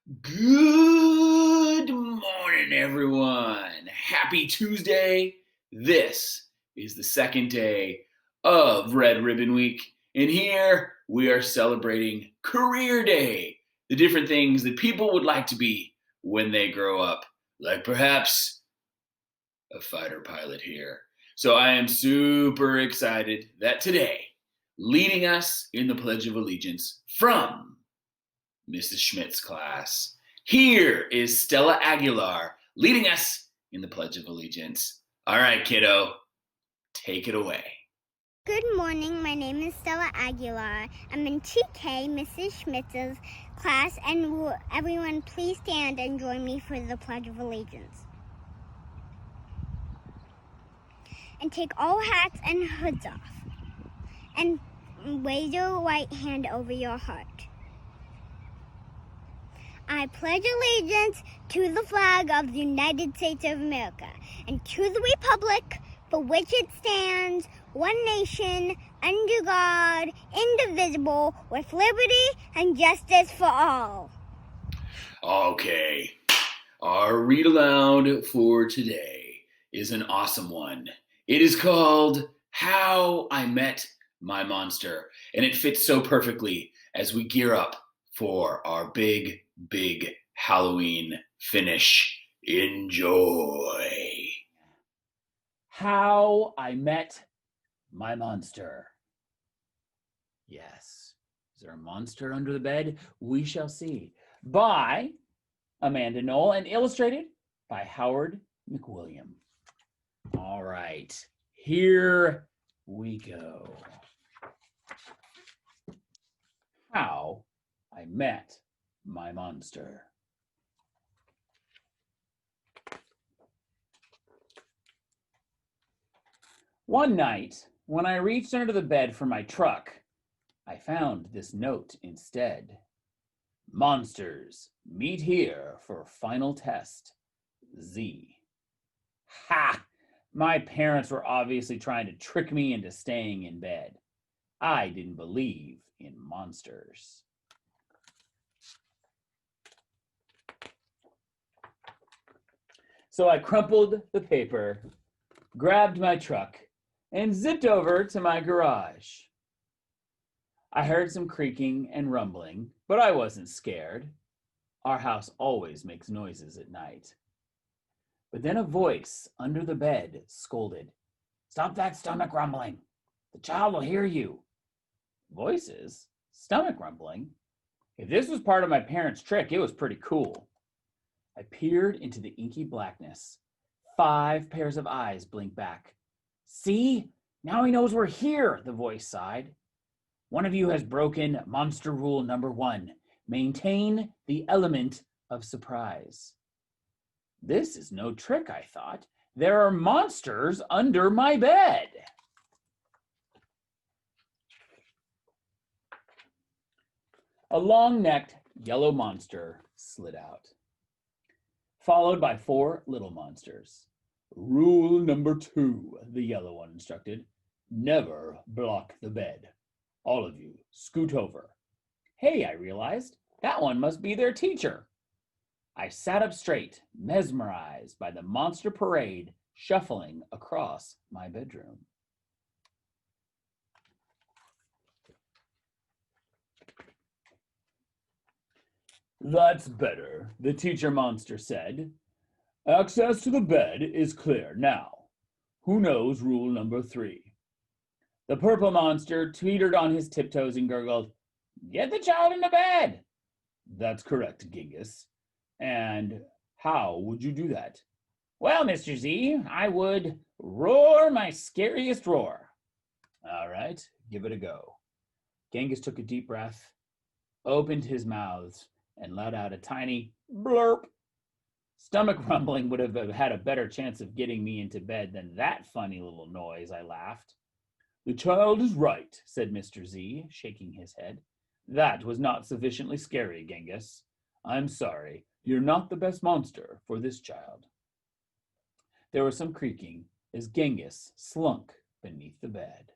Good morning, everyone. Happy Tuesday. This is the second day of Red Ribbon Week, and here we are celebrating Career Day, the different things that people would like to be when they grow up, like perhaps a fighter pilot here. So I am super excited that today, leading us in the Pledge of Allegiance from Mrs. Schmidt's class. Here is Stella Aguilar leading us in the Pledge of Allegiance. All right, kiddo, take it away. Good morning, my name is Stella Aguilar. I'm in TK, Mrs. Schmidt's class, and will everyone please stand and join me for the Pledge of Allegiance. And take all hats and hoods off, and raise your right hand over your heart. I pledge allegiance to the flag of the United States of America and to the republic for which it stands, one nation, under God, indivisible, with liberty and justice for all. Okay, our read aloud for today is an awesome one. It is called How I Met My Monster, and it fits so perfectly as we gear up for our big Halloween finish. Enjoy. How I Met My Monster. Yes. Is there a monster under the bed? We shall see. By Amanda Knoll and illustrated by Howard McWilliam. All right. Here we go. How I Met My Monster. One night, when I reached under the bed for my truck, I found this note instead. Monsters, meet here for final test. Z. Ha! My parents were obviously trying to trick me into staying in bed. I didn't believe in monsters. So I crumpled the paper, grabbed my truck, and zipped over to my garage. I heard some creaking and rumbling, but I wasn't scared. Our house always makes noises at night. But then a voice under the bed scolded, "Stop that stomach rumbling. The child will hear you." Voices? Stomach rumbling? If this was part of my parents' trick, it was pretty cool. I peered into the inky blackness. 5 pairs of eyes blinked back. "See? Now he knows we're here," the voice sighed. "One of you has broken monster rule number 1. Maintain the element of surprise." This is no trick, I thought. There are monsters under my bed. A long-necked yellow monster slid out, followed by 4 little monsters. "Rule number 2, the yellow one instructed. Never block the bed. All of you, scoot over." Hey, I realized, that one must be their teacher. I sat up straight, mesmerized by the monster parade shuffling across my bedroom. "That's better," the teacher monster said. "Access to the bed is clear now. Who knows rule number 3? The purple monster teetered on his tiptoes and gurgled, "Get the child into bed." "That's correct, Genghis. And how would you do that?" "Well, Mr. Z, I would roar my scariest roar." "All right, give it a go." Genghis took a deep breath, opened his mouth, and let out a tiny blurp. Stomach rumbling would have had a better chance of getting me into bed than that funny little noise, I laughed. "The child is right," said Mr. Z, shaking his head. "That was not sufficiently scary, Genghis. I'm sorry, you're not the best monster for this child." There was some creaking as Genghis slunk beneath the bed.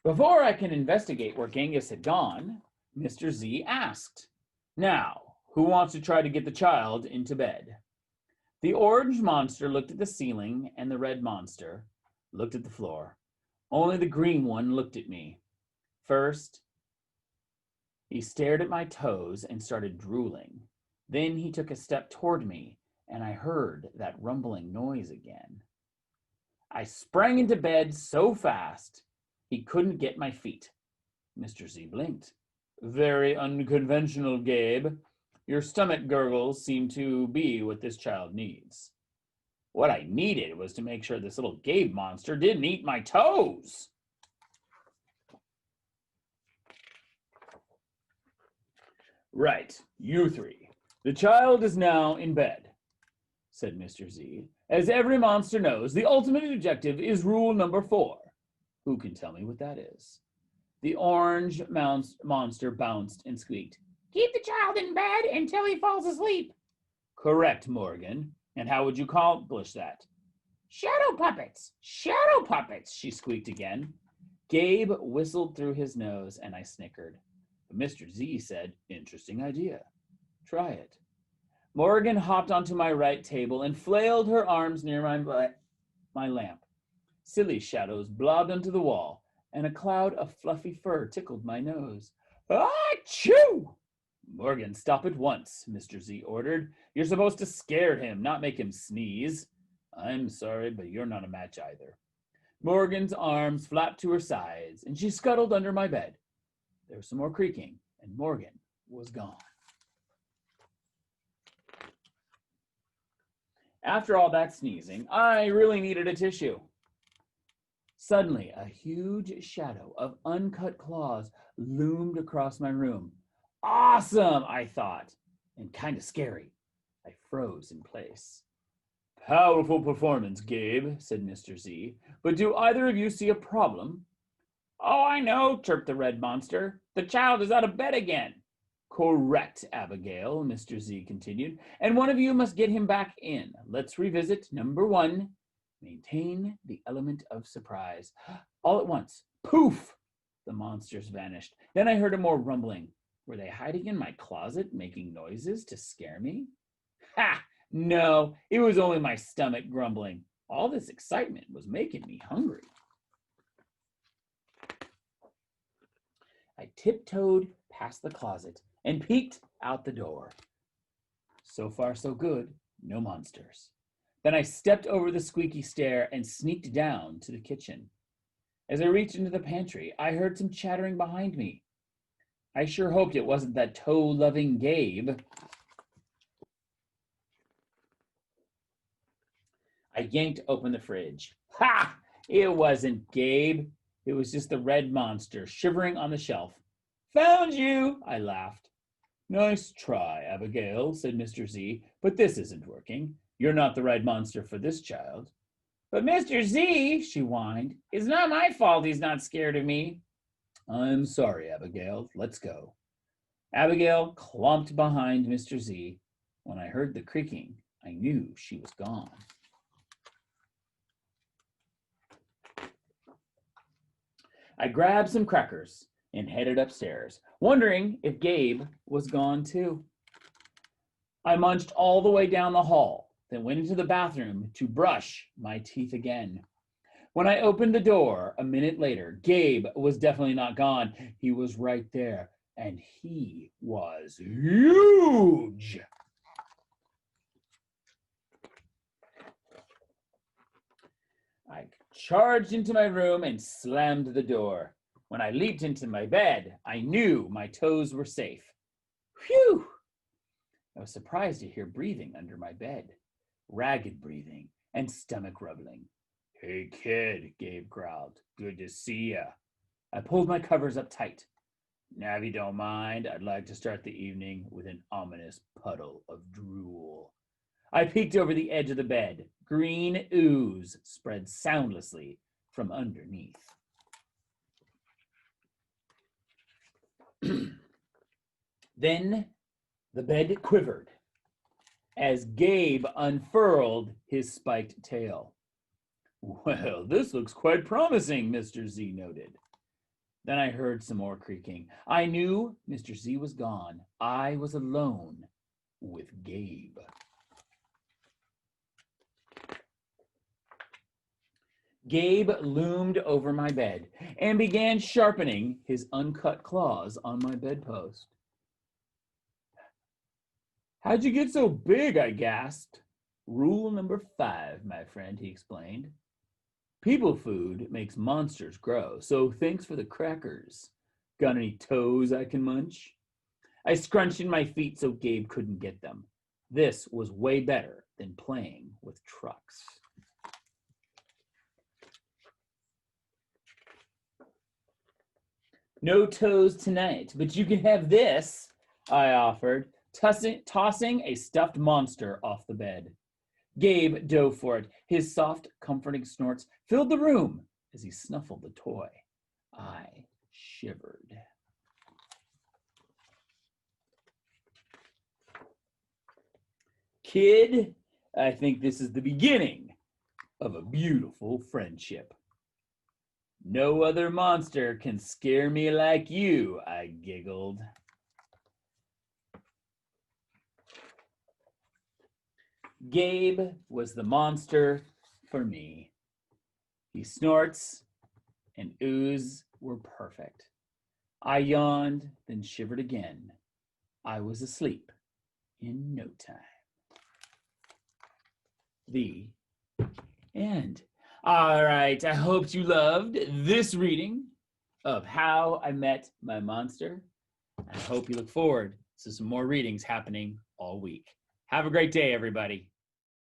Before I can investigate where Genghis had gone, Mr. Z asked, "Now, who wants to try to get the child into bed?" The orange monster looked at the ceiling, and the red monster looked at the floor. Only the green one looked at me. First, he stared at my toes and started drooling. Then he took a step toward me, and I heard that rumbling noise again. I sprang into bed so fast he couldn't get my feet. Mr. Z blinked. "Very unconventional, Gabe. Your stomach gurgles seem to be what this child needs." What I needed was to make sure this little Gabe monster didn't eat my toes. "Right, you three. The child is now in bed," said Mr. Z. "As every monster knows, the ultimate objective is rule number 4. Who can tell me what that is?" The orange monster bounced and squeaked. "Keep the child in bed until he falls asleep." "Correct, Morgan. And how would you accomplish that?" "Shadow puppets! Shadow puppets!" she squeaked again. Gabe whistled through his nose, and I snickered. But Mr. Z said, "Interesting idea. Try it." Morgan hopped onto my right table and flailed her arms near my lamp. Silly shadows blobbed onto the wall, and a cloud of fluffy fur tickled my nose. "Achoo!" "Morgan, stop at once," Mr. Z ordered. "You're supposed to scare him, not make him sneeze." "I'm sorry, but you're not a match either." Morgan's arms flapped to her sides, and she scuttled under my bed. There was some more creaking, and Morgan was gone. After all that sneezing, I really needed a tissue. Suddenly, a huge shadow of uncut claws loomed across my room. "Awesome," I thought, and kind of scary. I froze in place. "Powerful performance, Gabe," said Mr. Z. "But do either of you see a problem?" "Oh, I know," chirped the red monster. "The child is out of bed again." "Correct, Abigail," Mr. Z continued. "And one of you must get him back in. Let's revisit number 1. Maintain the element of surprise." All at once, poof, the monsters vanished. Then I heard more rumbling. Were they hiding in my closet, making noises to scare me? Ha! No, it was only my stomach grumbling. All this excitement was making me hungry. I tiptoed past the closet and peeked out the door. So far, so good. No monsters. Then I stepped over the squeaky stair and sneaked down to the kitchen. As I reached into the pantry, I heard some chattering behind me. I sure hoped it wasn't that toe-loving Gabe. I yanked open the fridge. Ha! It wasn't Gabe. It was just the red monster shivering on the shelf. "Found you!" I laughed. "Nice try, Abigail," said Mr. Z, "but this isn't working. You're not the right monster for this child." "But Mr. Z," she whined, "it's not my fault he's not scared of me." "I'm sorry, Abigail. Let's go." Abigail clomped behind Mr. Z. When I heard the creaking, I knew she was gone. I grabbed some crackers and headed upstairs, wondering if Gabe was gone too. I munched all the way down the hall, then went into the bathroom to brush my teeth again. When I opened the door a minute later, Gabe was definitely not gone. He was right there, and he was huge. I charged into my room and slammed the door. When I leaped into my bed, I knew my toes were safe. Phew! I was surprised to hear breathing under my bed. Ragged breathing and stomach rumbling. "Hey, kid," Gabe growled. "Good to see ya." I pulled my covers up tight. "Now, if you don't mind, I'd like to start the evening with an ominous puddle of drool." I peeked over the edge of the bed. Green ooze spread soundlessly from underneath. Then the bed quivered as Gabe unfurled his spiked tail. "Well, this looks quite promising," Mr. Z noted. Then I heard some more creaking. I knew Mr. Z was gone. I was alone with Gabe. Gabe loomed over my bed and began sharpening his uncut claws on my bedpost. How'd you get so big? I gasped. Rule number 5, my friend, he explained. People food makes monsters grow, so thanks for the crackers. Got any toes I can munch? I scrunched in my feet so Gabe couldn't get them. This was way better than playing with trucks. No toes tonight, but you can have this, I offered, tossing a stuffed monster off the bed. Gabe dove for it. His soft, comforting snorts filled the room as he snuffled the toy. I shivered. Kid, I think this is the beginning of a beautiful friendship. No other monster can scare me like you, I giggled. Gabe was the monster for me. His snorts and ooze were perfect. I yawned, then shivered again. I was asleep in no time. The end. All right, I hoped you loved this reading of How I Met My Monster. I hope you look forward to some more readings happening all week. Have a great day, everybody.